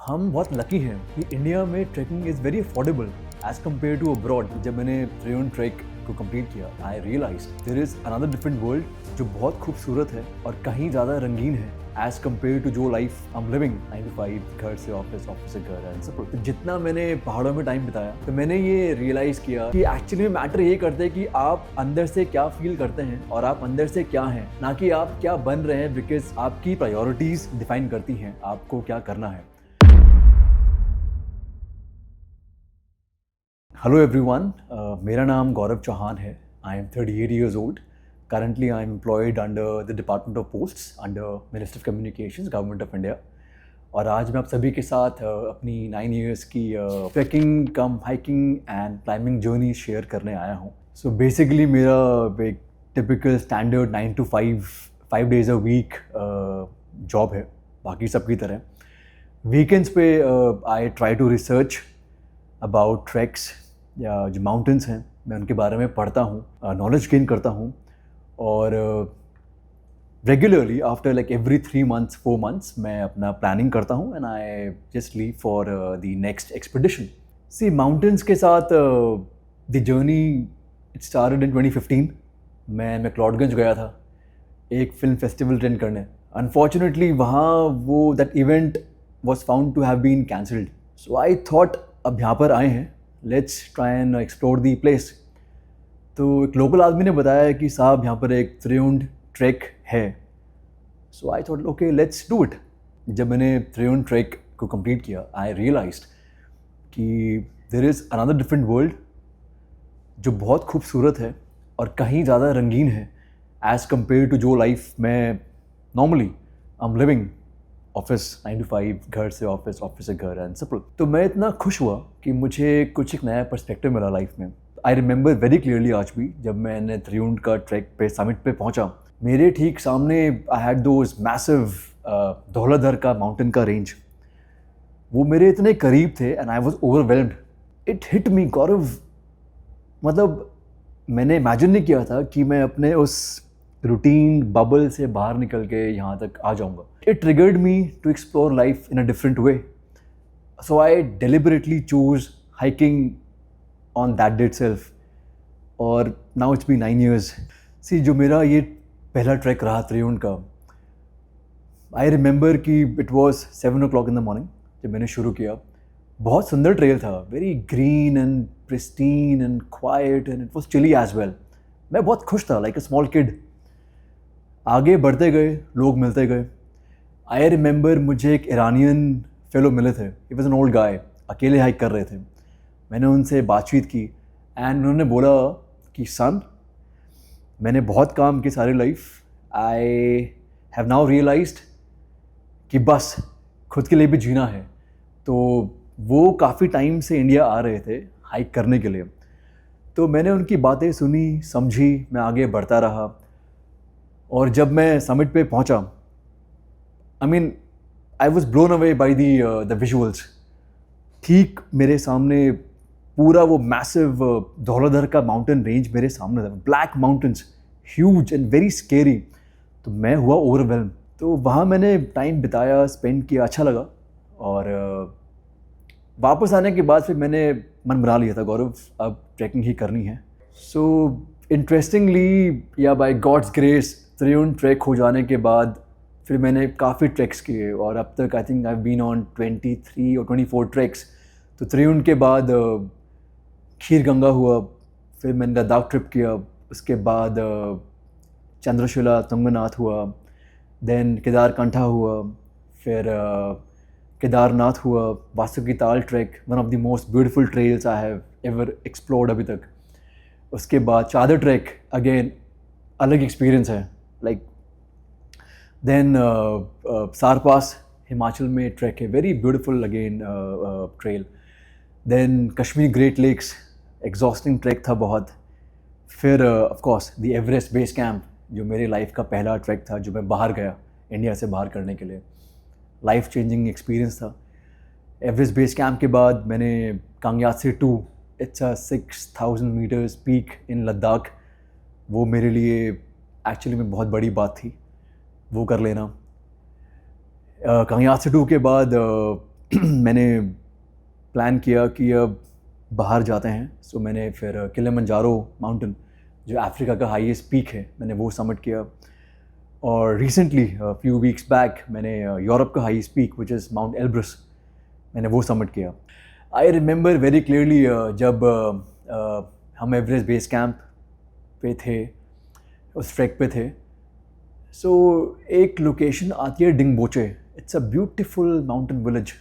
हम बहुत लकी हैं कि इंडिया में trekking is very affordable as compare to abroad. जब मैंने त्रिउंड ट्रैक को कंप्लीट किया, I realise there is another different world जो बहुत खूबसूरत है और कहीं ज़्यादा रंगीन है एज कम्पेयर टू जो life I am living 9 to 5, घर से ऑफिस, ऑफिस से घर एंड सब। तो जितना मैंने पहाड़ों में टाइम बिताया तो मैंने ये रियलाइज़ किया कि एक्चुअली मैटर ये करते हैं कि आप अंदर से क्या फील करते हैं और आप अंदर से क्या हैं, ना कि आप क्या बन रहे हैं, बिकॉज आपकी प्रायोरिटीज़ डिफाइन करती हैं आपको क्या करना है। हेलो एवरीवन, मेरा नाम गौरव चौहान है। I am 38 years old. Currently I am employed under the Department of Posts under Ministry of Communications, Government of India. और आज मैं आप सभी के साथ अपनी 9 years की trekking cum hiking and climbing journey share करने आया हूँ। सो बेसिकली मेरा एक typical standard 9 to 5 days a week job है, बाकी सबकी तरह। वीकेंड्स पे I try to research about treks या जो माउंटेन्स हैं, मैं उनके बारे में पढ़ता हूँ, नॉलेज गेन करता हूँ। और regularly after like every 3 months 4 months मैं अपना प्लानिंग करता हूँ and I just leave for the next expedition. See mountains के साथ the journey it started in 2015। मैं मैक्लोडगंज गया था एक फिल्म फेस्टिवल अटेंड करने। अनफॉर्चुनेटली वहाँ वो that event was found to have been cancelled. So I thought अब यहाँ पर आए हैं, let's try and explore the place. तो एक लोकल आदमी ने बताया कि साहब यहाँ पर एक त्रिउंड ट्रैक है। So I thought okay let's do it. जब मैंने त्रिउंड ट्रैक को कंप्लीट किया, आई रियलाइज्ड कि there is another different world जो बहुत खूबसूरत है और कहीं ज़्यादा रंगीन है एज़ कम्पेयर टू जो लाइफ मैं normally I am living, office 9 to 5, घर से ऑफिस, ऑफिस से घर एंड सिंपल। तो मैं इतना खुश हुआ कि मुझे कुछ एक नया पर्सपेक्टिव मिला लाइफ में। आई रिमेंबर वेरी क्लियरली आज भी, जब मैंने त्रिउंड का ट्रैक पे समिट पे पहुंचा, मेरे ठीक सामने I had those massive Dhauladhar का माउंटेन का रेंज। वो मेरे इतने करीब थे and I was overwhelmed. It hit me Gaurav, मतलब मैंने इमेजिन नहीं किया था कि मैं अपने उस रूटीन बबल से बाहर निकल के यहाँ तक आ जाऊँगा। It triggered me to explore life in a different way. So I deliberately chose hiking on that day itself. और now it's been 9 years. See, जो मेरा ये पहला ट्रैक रहा त्रिउंड का, I remember कि it was 7 o'clock in the morning जब मैंने शुरू किया। बहुत सुंदर ट्रेल था, very green and pristine and quiet and it was chilly as well. मैं बहुत खुश था, like a small kid. आगे बढ़ते गए, लोग मिलते गए। आई रिमेंबर मुझे एक ईरानियन फेलो मिले थे। He was an old guy, अकेले हाइक कर रहे थे। मैंने उनसे बातचीत की एंड उन्होंने बोला कि सन, मैंने बहुत काम की सारी life, I have now realised कि बस खुद के लिए भी जीना है। तो वो काफ़ी टाइम से इंडिया आ रहे थे हाइक करने के लिए। तो मैंने उनकी बातें सुनी, समझी, मैं आगे बढ़ता रहा। और जब मैं समिट पे पहुंचा, I mean, I was blown away by the visuals. ठीक मेरे सामने पूरा वो मैसिव धौलाधर का माउंटेन रेंज मेरे सामने था। Black mountains, huge and very scary. तो मैं हुआ ओवरवेल्म। तो वहाँ मैंने टाइम बिताया, स्पेंड किया, अच्छा लगा। और वापस आने के बाद फिर मैंने मन बना लिया था गौरव अब ट्रैकिंग ही करनी है। सो इंटरेस्टिंगली या by God's grace, Triund trek हो जाने के बाद फिर मैंने काफ़ी ट्रैक्स किए और अब तक I think I have been on 23 और 24 ट्रैक्स। तो त्रिउंड के बाद खीर गंगा हुआ, फिर मैंने लद्दाख ट्रिप किया, उसके बाद चंद्रशिला तुंगनाथ हुआ, देन केदारकंठा हुआ, फिर केदारनाथ हुआ, Vasuki Tal trek, one of the most beautiful trails I have ever explored अभी तक। उसके बाद चादर ट्रैक, अगेन अलग एक्सपीरियंस है, लाइक देन सारपास हिमाचल में ट्रैक है, very beautiful again trail. Then Kashmir great lakes, exhausting trek था बहुत। फिर of course the Everest base camp, जो मेरी लाइफ का पहला ट्रैक था जो मैं बाहर गया इंडिया से बाहर करने के लिए। लाइफ चेंजिंग एक्सपीरियंस था। एवरेस्ट बेस कैंप के बाद मैंने कांगयात्से 2, it's a 6000 meters peak in Ladakh, वो मेरे लिए एक्चुअली में बहुत बड़ी बात थी, वो कर लेना। कांगयात्से 2 के बाद मैंने प्लान किया कि अब बाहर जाते हैं। सो मैंने फिर किलिमंजारो माउंटेन, जो अफ्रीका का हाईएस्ट पीक है, मैंने वो समिट किया। और रिसेंटली फ्यू वीक्स बैक मैंने यूरोप का highest peak which is mount Elbrus, मैंने वो समिट किया। आई रिमेंबर वेरी क्लियरली जब हम एवरेस्ट बेस कैंप पे थे, उस ट्रैक पे थे। सो एक लोकेशन आती है Dingboche. It's a beautiful mountain village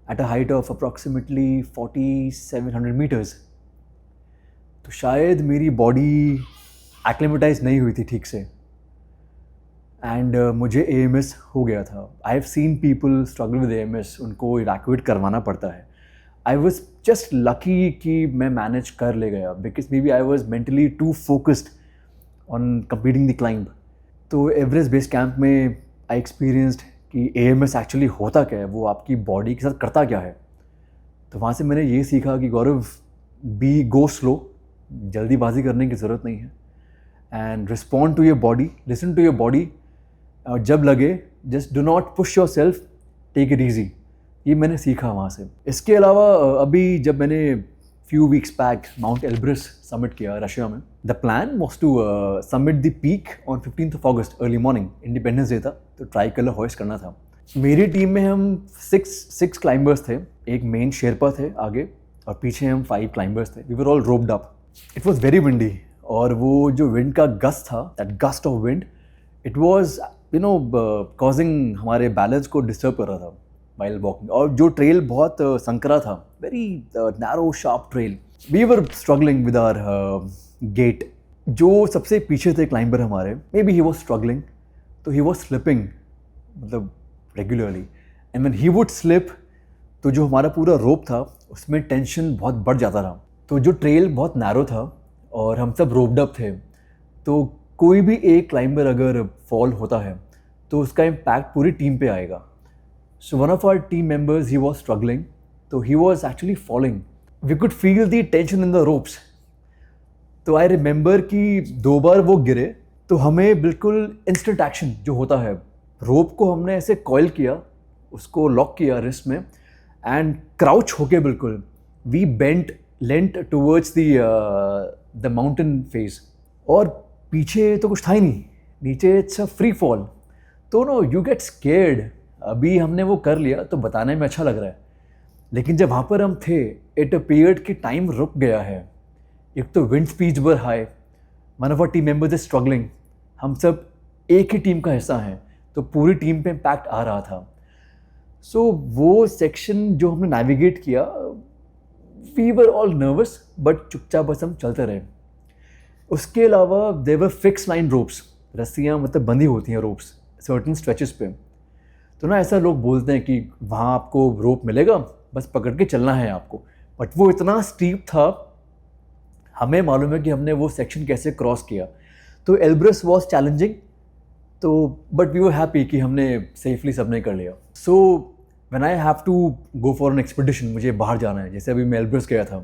at a height of approximately 4700 metres. तो शायद मेरी बॉडी एक्लेमेटाइज नहीं हुई थी ठीक से, एंड मुझे AMS हो गया था। I have seen people struggle with AMS, उनको इवैक्यूएट करवाना पड़ता है। आई वॉज जस्ट लकी कि मैं मैनेज कर ले गया, because may be I was mentally too focused on completing the climb. तो एवरेस्ट बेस कैंप में आई एक्सपीरियंस्ड कि AMS एक्चुअली होता क्या है, वो आपकी बॉडी के साथ करता क्या है। तो वहाँ से मैंने ये सीखा कि गौरव, गो स्लो, जल्दीबाजी करने की ज़रूरत नहीं है, and respond to your body, listen to your body. जब लगे just do not push yourself, take it easy. ये मैंने सीखा वहाँ से। इसके अलावा अभी जब मैंने few weeks back Mount Elbrus summit किया रशिया में, the plan was to summit the peak on 15th August early morning. Independence Day था, तो ट्राई कलर हॉइस्ट करना था। मेरी टीम में हम सिक्स क्लाइंबर्स थे। एक मेन शेरपा थे आगे, और पीछे हम 5 क्लाइंबर्स थे। We were all roped up. It was very windy, और वो जो विंड का गस्ट था, that gust of wind, it was causing हमारे बैलेंस को डिस्टर्ब कर रहा था वाइल वॉकिंग। और जो ट्रेल बहुत संकरा था, very narrow sharp trail. We were struggling with our gait. जो सबसे पीछे थे क्लाइंबर हमारे, may be he was struggling, तो ही वॉज स्लिपिंग, मतलब regularly. And when he would slip, तो जो हमारा पूरा रोप था उसमें टेंशन बहुत बढ़ जाता था। तो जो ट्रेल बहुत नैरो था और हम सब रोप्ड अप थे, तो कोई भी एक क्लाइंबर अगर फॉल होता है तो उसका इम्पैक्ट पूरी टीम पे आएगा। So one of our team members, he was struggling, so he was actually falling. We could feel the tension in the ropes. तो आई रिमेंबर कि 2 बार वो गिरे, तो हमें बिल्कुल इंस्टेंट एक्शन जो होता है, रोप को हमने ऐसे कॉइल किया, उसको लॉक किया रिस्ट में, एंड क्राउच होके बिल्कुल we leant towards the mountain face. और पीछे तो कुछ था ही नहीं, नीचे इट्स अ फ्री फॉल। तो नो यू गेट स्केर्ड। अभी हमने वो कर लिया तो बताने में अच्छा लग रहा है, लेकिन जब वहाँ पर हम थे, इट अपीयर्ड कि टाइम रुक गया है। एक तो wind speeds were high, one of our team members is struggling, हम सब एक ही टीम का हिस्सा हैं, तो पूरी टीम पे इम्पैक्ट आ रहा था। सो वो सेक्शन जो हमने नेविगेट किया, we were all nervous, but चुपचाप बस हम चलते रहे। उसके अलावा there were fix line ropes, रस्सियाँ मतलब बंधी होती हैं रोप्स सर्टन स्ट्रेचेस पे। तो ना ऐसा लोग बोलते हैं कि वहाँ आपको रोप मिलेगा, बस पकड़ के चलना है आपको, बट वो इतना स्टीप था, हमें मालूम है कि हमने वो सेक्शन कैसे क्रॉस किया। तो एल्ब्रस वॉज चैलेंजिंग, तो बट वी वर हैप्पी कि हमने सेफली सबने कर लिया। So when I have to go for an expedition, मुझे बाहर जाना है, जैसे अभी मैं एल्ब्रस गया था,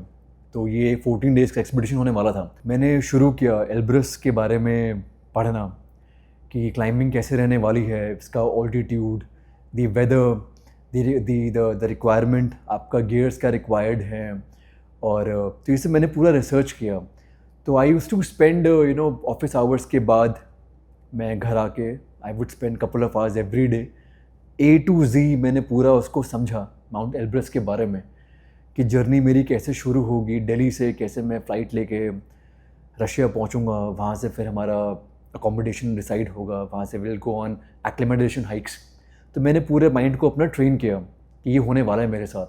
तो ये 14 डेज़ का एक्सपीडिशन होने वाला था। मैंने शुरू किया एल्ब्रस के बारे में पढ़ना कि क्लाइंबिंग कैसे रहने वाली है, इसका altitude, the weather, the requirement, आपका गियर्स का रिक्वायर्ड है। और तो इसे मैंने पूरा रिसर्च किया। तो I used to spend office hours के बाद मैं घर आके I would spend couple of hours every day, A to Z मैंने पूरा उसको समझा माउंट एल्ब्रस के बारे में, कि जर्नी मेरी कैसे शुरू होगी, दिल्ली से कैसे मैं फ़्लाइट लेके रशिया पहुंचूंगा, वहाँ से फिर हमारा अकोमोडेशन डिसाइड होगा, वहाँ से विल गो ऑन एक्लिमेटेशन हाइक्स। तो मैंने पूरे माइंड को अपना ट्रेन किया कि ये होने वाला है मेरे साथ।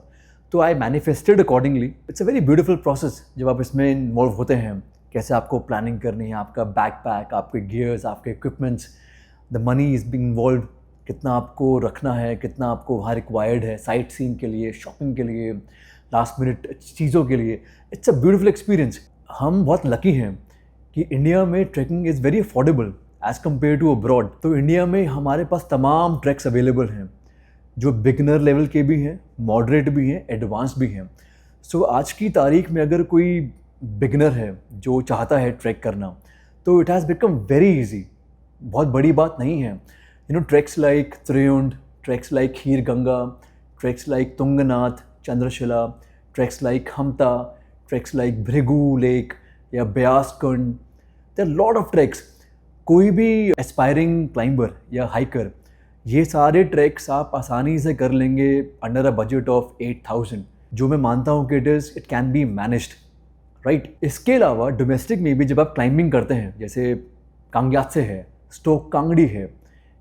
तो आई manifested accordingly. It's a very beautiful process जब आप इसमें इन्वॉल्व होते हैं, कैसे आपको प्लानिंग करनी है, आपका बैकपैक, आपके गियर्स, आपके equipments, the money is being involve, कितना आपको रखना है, कितना आपको वहाँ रिक्वायर्ड है साइट सीइंग के लिए, शॉपिंग के लिए, लास्ट मिनट चीज़ों के लिए। It's a beautiful experience. हम बहुत लकी हैं कि इंडिया में trekking is very affordable as compare to abroad. तो इंडिया में हमारे पास तमाम ट्रैक्स अवेलेबल हैं, जो बिगनर लेवल के भी हैं, मॉडरेट भी हैं, एडवांस भी हैं। सो आज की तारीख में अगर कोई बिगनर है जो चाहता है ट्रैक करना, तो it has become very easy. बहुत बड़ी बात नहीं है। Treks like Triund, treks like Kheer Ganga, treks like Tunganath, Chandrashila, treks like Hamta, treks like Bhrigu Lake या ब्यास कुंड. There are a lot of treks. कोई भी एस्पायरिंग क्लाइंबर या हाइकर ये सारे ट्रैक्स आप आसानी से कर लेंगे अंडर अ बजट ऑफ 8,000, जो मैं मानता हूँ कि it can be managed, right. इसके अलावा डोमेस्टिक में भी जब आप क्लाइंबिंग करते हैं, जैसे कांग्यात्से है, स्टोक कांगड़ी है,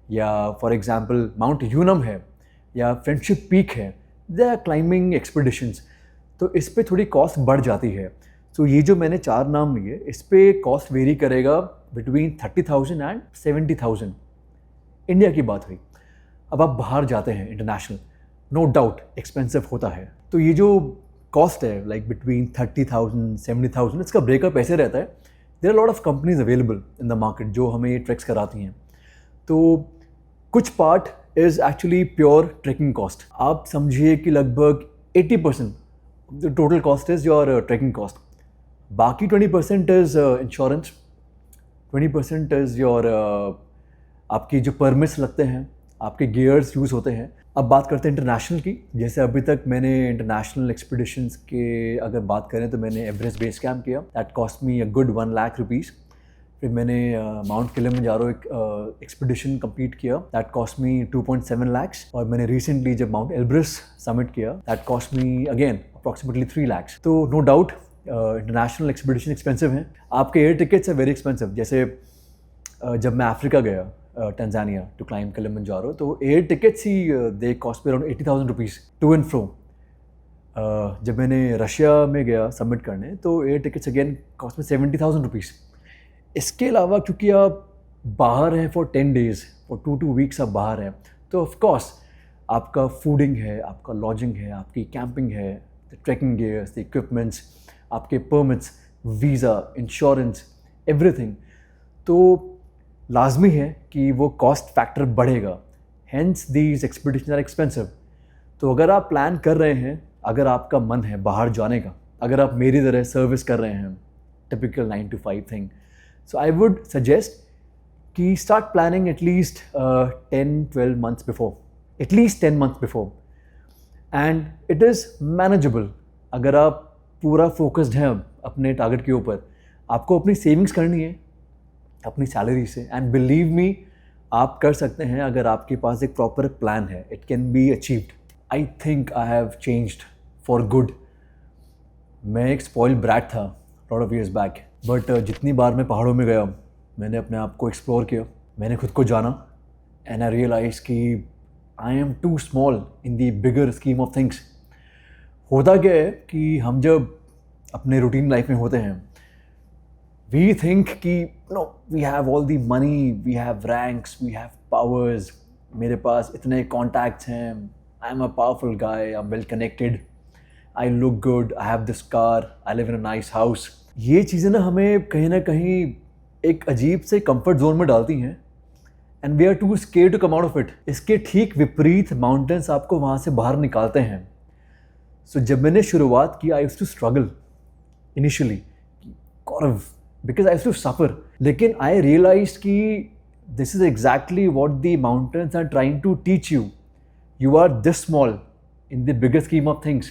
या फॉर एग्जांपल माउंट यूनम है, या फ्रेंडशिप पीक है, दे आर क्लाइंबिंग एक्सपीडिशंस. तो इस पे थोड़ी कॉस्ट बढ़ जाती है. तो ये जो मैंने 4 नाम लिए, इस पे कॉस्ट वेरी करेगा बिटवीन 30,000 एंड 70,000. इंडिया की बात हुई. अब आप बाहर जाते हैं इंटरनेशनल, नो डाउट एक्सपेंसिव होता है. तो ये जो कॉस्ट है लाइक बिटवीन 30,000 70,000, इसका ब्रेकअप ऐसे रहता है. There are lot of companies available in the market जो हमें ये ट्रैक्स कराती हैं. तो कुछ part is actually pure trekking cost. आप समझिए कि लगभग 80% the total cost is your trekking cost. बाकी 20% इज़ इंश्योरेंस, 20% इज़ योर आपकी जो परमिट्स लगते हैं, आपके गियर्स यूज़ होते हैं. अब बात करते हैं इंटरनेशनल की. जैसे अभी तक मैंने इंटरनेशनल एक्सपीडिशंस के अगर बात करें तो मैंने एवरेस्ट बेस कैंप किया, that cost me a good 1 lakh rupees. फिर मैंने माउंट किलिमंजारो एक एक्सपीडिशन कंप्लीट किया, दैट कॉस्ट मी 2.7 lakhs. और मैंने रिसेंटली जब माउंट एल्ब्रस समिट किया, that cost me again approximately 3 lakhs. तो no doubt international expedition expensive हैं. आपके एयर टिकट्स है वेरी एक्सपेंसिव. जैसे जब मैं अफ्रीका गया, टंजानिया टू क्लाइम किलिमंजारो, तो एयर टिकट्स ही दे कॉस्ट में around 80,000 rupees to and fro. जब मैंने रशिया में गया सबमिट करने, तो एयर टिकट्स अगेन कॉस्ट में 70,000 रुपीज़. इसके अलावा क्योंकि आप बाहर हैं फॉर 10 days, फॉर 2 weeks आप बाहर हैं, तो ऑफकोर्स आपका फूडिंग है, आपका लॉजिंग है, आपकी कैंपिंग है, the trekking gears, the equipments, आपके परमिट्स, वीज़ा, इंश्योरेंस, एवरीथिंग. तो लाजमी है कि वो कॉस्ट फैक्टर बढ़ेगा. Hence these expedition are expensive. तो अगर आप प्लान कर रहे हैं, अगर आपका मन है बाहर जाने का, अगर आप मेरी तरह सर्विस कर रहे हैं, typical 9 to 5 thing, so I would suggest कि start planning at least 10-12 months before, at least 10 months before. And it is manageable. अगर आप पूरा फोकस्ड हैं अपने टारगेट के ऊपर, आपको अपनी सेविंग्स करनी है अपनी सैलरी से, एंड बिलीव मी आप कर सकते हैं अगर आपके पास एक प्रॉपर प्लान है. It can be achieved. I think I have changed for good. मैं एक स्पॉइल्ड ब्रैट था lot of years back, but जितनी बार मैं पहाड़ों में गया, मैंने अपने आप को एक्सप्लोर किया, मैंने खुद को जाना, एंड आई रियलाइज कि I am too small in the bigger scheme of things. होता क्या है कि हम जब अपने रूटीन लाइफ में होते हैं, we think कि no, we have all the money, we have ranks, we have powers, मेरे पास इतने contacts हैं, I'm a powerful guy, I'm well connected, I look good, I have this car, I live in a nice house. ये चीज़ें ना हमें कहीं ना कहीं एक अजीब से comfort zone में डालती हैं, and we are too scared to come out of it. इसके ठीक विपरीत mountains आपको वहाँ से बाहर निकालते हैं. So जब मैंने शुरुआत की, I used to struggle initially, Gaurav, because I used to suffer. लेकिन I realized कि this is exactly what the mountains are trying to teach you. You are this small in the bigger scheme of things.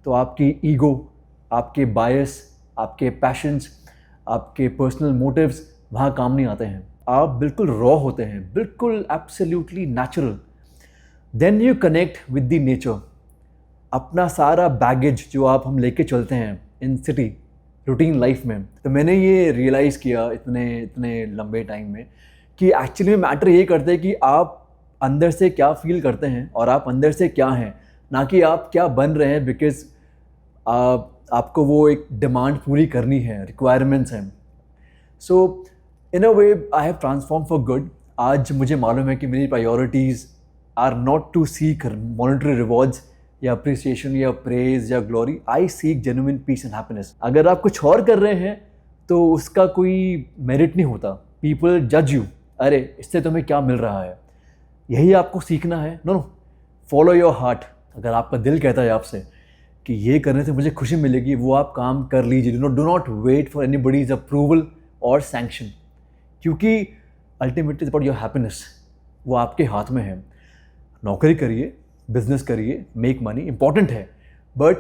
तो आपकी ego, आपके bias, आपके passions, आपके personal motives वहाँ काम नहीं आते हैं. आप बिल्कुल raw होते हैं, बिल्कुल absolutely natural. Then you connect with the nature. अपना सारा baggage जो हम लेके चलते हैं in city, रूटीन लाइफ में, तो मैंने ये रियलाइज़ किया इतने लंबे टाइम में कि एक्चुअली में मैटर ये करते हैं कि आप अंदर से क्या फील करते हैं और आप अंदर से क्या हैं, ना कि आप क्या बन रहे हैं बिकॉज आपको वो एक डिमांड पूरी करनी है, रिक्वायरमेंट्स हैं. So in a way I have transform for good. आज मुझे मालूम है कि मेरी priorities are not to seek monetary rewards या अप्रिसिएशन या प्रेज या glory. I seek genuine peace and happiness. अगर आप कुछ और कर रहे हैं तो उसका कोई मेरिट नहीं होता. पीपल जज यू, अरे इससे तुम्हें क्या मिल रहा है, यही आपको सीखना है. No, follow your heart. अगर आपका दिल कहता है आपसे कि ये करने से मुझे खुशी मिलेगी, वो आप काम कर लीजिए. Do not wait for anybody's approval और सैंक्शन, क्योंकि अल्टीमेटली अबाउट योर हैप्पीनेस, वो आपके हाथ में है. नौकरी करिए, बिजनेस करिए, मेक मनी इंपॉर्टेंट है, बट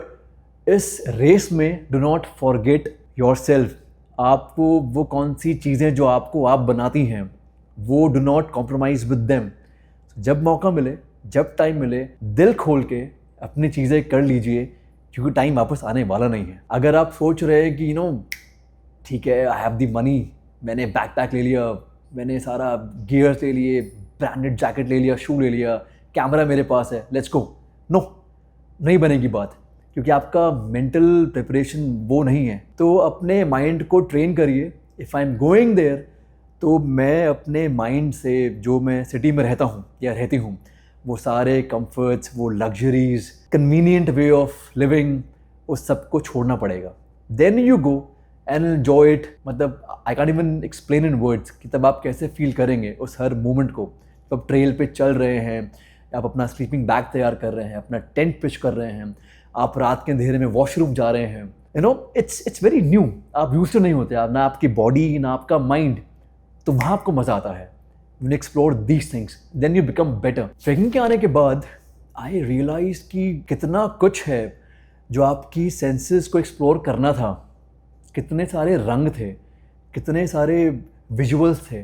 इस रेस में do not forget yourself. आपको वो कौन सी चीज़ें जो आपको आप बनाती हैं, वो do not compromise with them. जब मौका मिले, जब टाइम मिले, दिल खोल के अपनी चीज़ें कर लीजिए, क्योंकि टाइम वापस आने वाला नहीं है। अगर आप सोच रहे हैं कि ठीक है, आई हैव द मनी, मैंने बैकपैक ले लिया, मैंने सारा गियर्स ले लिए, ब्रांडेड जैकेट ले लिया, शू ले लिया, कैमरा मेरे पास है, लेट्स गो, नो, नहीं बनेगी बात, क्योंकि आपका मेंटल प्रिपरेशन वो नहीं है। तो अपने माइंड को ट्रेन करिए। If I am going there, तो मैं अपने माइंड से, जो मैं सिटी में रहता हूँ या रहती हूँ, वो सारे कंफर्ट्स, वो luxuries, convenient way of living, उस सब को छोड़ना पड़ेगा। Then you go and enjoy it. मतलब I can't even explain in words कि तब आप कैसे फील करेंगे उस हर मोमेंट को। आप ट्रेल पे चल रहे हैं, आप अपना स्लीपिंग बैग तैयार कर रहे हैं, अपना टेंट पिच कर रहे हैं, आप रात के अंधेरे में वॉशरूम जा रहे हैं, इट्स वेरी न्यू। आप यूज तो नहीं होते, आप ना आपकी बॉडी ना आपका माइंड, तो वहाँ आपको मज़ा आता है। When you explore these things, then you become better. Trekking के आने के बाद आई रियलाइज कि कितना कुछ है जो आपकी सेंसेस को एक्सप्लोर करना था। कितने सारे रंग थे, कितने सारे विजुअल्स थे,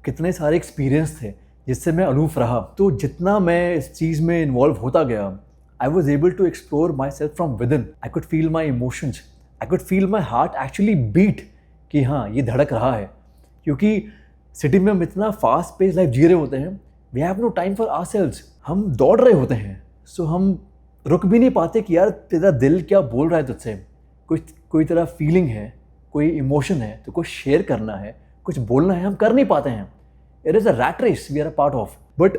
कितने सारे एक्सपीरियंस थे जिससे मैं अलूफ रहा। तो जितना मैं इस चीज़ में इन्वॉल्व होता गया, I was able to explore myself from within. I could feel my emotions, I could feel my heart actually beat, कि हाँ, ये धड़क रहा है। क्योंकि सिटी में हम इतना फास्ट पेस लाइफ जी रहे होते हैं, we have no time for ourselves. हम दौड़ रहे होते हैं, सो हम रुक भी नहीं पाते कि यार तेरा दिल क्या बोल रहा है तुझसे। कोई तेरा फीलिंग है, कोई इमोशन है, तो कुछ शेयर करना है, कुछ बोलना है, हम कर नहीं पाते हैं। It is a rat race we are a part of. But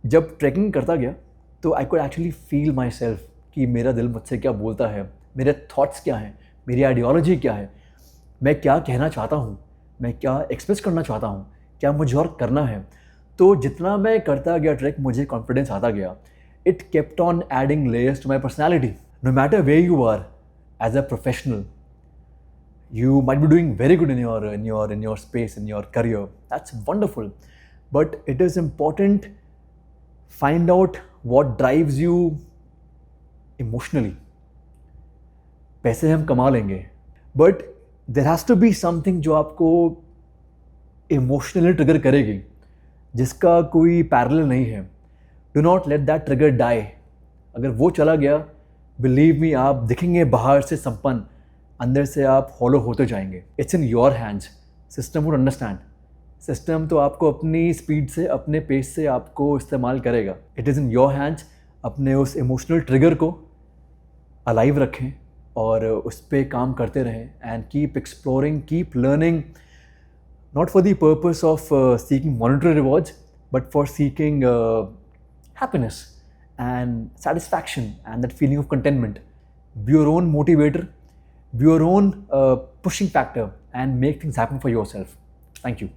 जब ट्रैकिंग करता गया, तो I could actually feel myself कि मेरा दिल मुझसे क्या बोलता है, मेरे थॉट्स क्या हैं, मेरी आइडियोलॉजी क्या है, मैं क्या कहना चाहता हूँ, मैं क्या एक्सप्रेस करना चाहता हूँ, क्या मुझे और करना है। तो जितना मैं करता गया ट्रैक, मुझे कॉन्फिडेंस आता गया। It kept on adding layers to my personality. No matter where you are as a professional, you might be doing very good in your space, in your career. That's wonderful. But it is important, find out what drives you emotionally. पैसे हम कमा लेंगे, but there has to be something जो आपको emotionally trigger करेगी, जिसका कोई parallel नहीं है। Do not let that trigger die. अगर वो चला गया, बिलीव मी, आप दिखेंगे बाहर से संपन्न, अंदर से आप हॉलो होते जाएंगे। It's in your hands. System would understand. System तो आपको अपनी स्पीड से, अपने पेस से आपको इस्तेमाल करेगा। It is in your hands. अपने उस इमोशनल ट्रिगर को अलाइव रखें और उस पर काम करते रहें, and keep exploring, keep learning, not for the purpose of seeking monetary rewards, but for seeking happiness and satisfaction and that feeling of contentment. Be your own motivator, be your own pushing factor, and make things happen for yourself. Thank you.